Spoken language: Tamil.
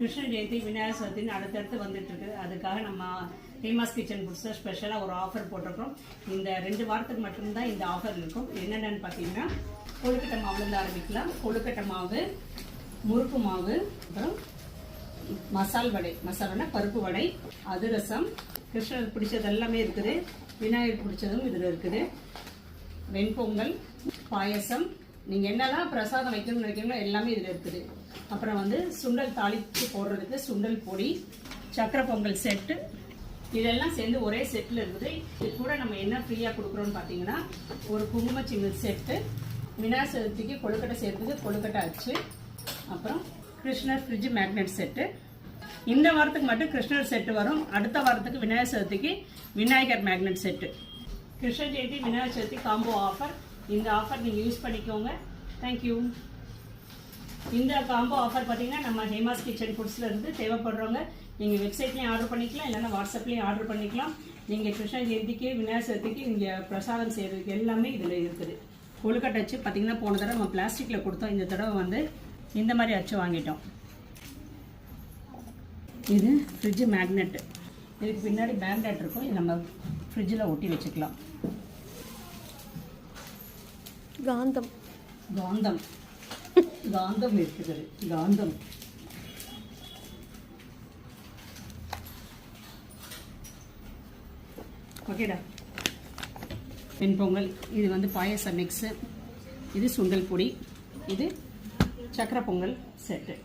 கிருஷ்ண ஜெயந்தி விநாயகர் சதுர்த்தின்னு அடுத்தடுத்து வந்துட்டு இருக்கு. அதுக்காக நம்ம ஹேமாஸ் கிச்சன் ஃபுட்ஸில் ஸ்பெஷலாக ஒரு ஆஃபர் போட்டிருக்கோம். இந்த 2 வாரத்துக்கு மட்டும்தான் இந்த ஆஃபர் இருக்கும். என்னென்னு பார்த்தீங்கன்னா, கொழுக்கட்டை மாவுலேருந்து ஆரம்பிக்கலாம். கொழுக்கட்டை மாவு, முறுக்கு மாவு, அப்புறம் மசால் வடை, மசாலானா பருப்பு வடை, அதிரசம், கிருஷ்ணருக்கு பிடிச்சது எல்லாமே இருக்குது. விநாயகர் பிடிச்சதும் இதில் இருக்குது. வெண்பொங்கல், பாயசம், நீங்கள் என்னெல்லாம் பிரசாதம் வைக்கணும்னு நினைக்கிறீங்களோ எல்லாமே இதில் இருக்குது. அப்புறம் சுண்டல் தாளித்து போடுறதுக்கு சுண்டல் பொடி, சக்கரை பொங்கல் செட்டு, இதெல்லாம் சேர்ந்து ஒரே செட்டில் இருக்குது. இது கூட நம்ம என்ன ஃப்ரீயாக கொடுக்குறோன்னு பார்த்தீங்கன்னா, ஒரு குங்கும சிமிழ் செட்டு, விநாயகர் சதுர்த்திக்கு கொழுக்கட்டை சேர்த்துக்கு கொழுக்கட்டை அச்சு, அப்புறம் கிருஷ்ணர் ஃப்ரிட்ஜ் மேக்னெட் செட்டு. இந்த வாரத்துக்கு மட்டும் கிருஷ்ணர் செட்டு வரும். அடுத்த வாரத்துக்கு விநாயகர் சதுர்த்திக்கு Vinayagar magnet set. Krishna Jayanthi Vinayagar Chaturthi combo offer. இந்த ஆஃபர் நீங்கள் யூஸ் பண்ணிக்கோங்க. தேங்க்யூ. இந்த காம்போ ஆஃபர் பார்த்தீங்கன்னா நம்ம ஹேமாஸ் கிச்சன் ஃபுட்ஸில் இருந்து தேவைப்படுறவங்க நீங்கள் வெப்சைட்லேயும் ஆர்டர் பண்ணிக்கலாம், இல்லைன்னா வாட்ஸ்அப்லேயும் ஆர்டர் பண்ணிக்கலாம். நீங்கள் கிருஷ்ண ஜெயந்திக்கு விநாயகர் சதுர்த்திக்கு இங்கே பிரசாதம் செய்கிறதுக்கு எல்லாமே இதில் இருக்குது. கொழுக்கட்டை அச்சு பார்த்தீங்கன்னா போன தடவை நம்ம பிளாஸ்டிக்கில் கொடுத்தோம். இந்த தடவை இந்த மாதிரி அச்சு வாங்கிட்டோம். இது ஃப்ரிட்ஜு மேக்னெட்டு. இதுக்கு பின்னாடி மேக்னெட் இருக்கும். இது நம்ம ஃப்ரிட்ஜில் ஒட்டி வச்சுக்கலாம். காந்தம் காந்தம் காந்தம் இருக்குது. காந்தம் ஓகேடா. வெண்பொங்கல், இது பாயச மிக்ஸு, இது சுண்டல் பொடி, இது சக்கரை பொங்கல் செட்டு.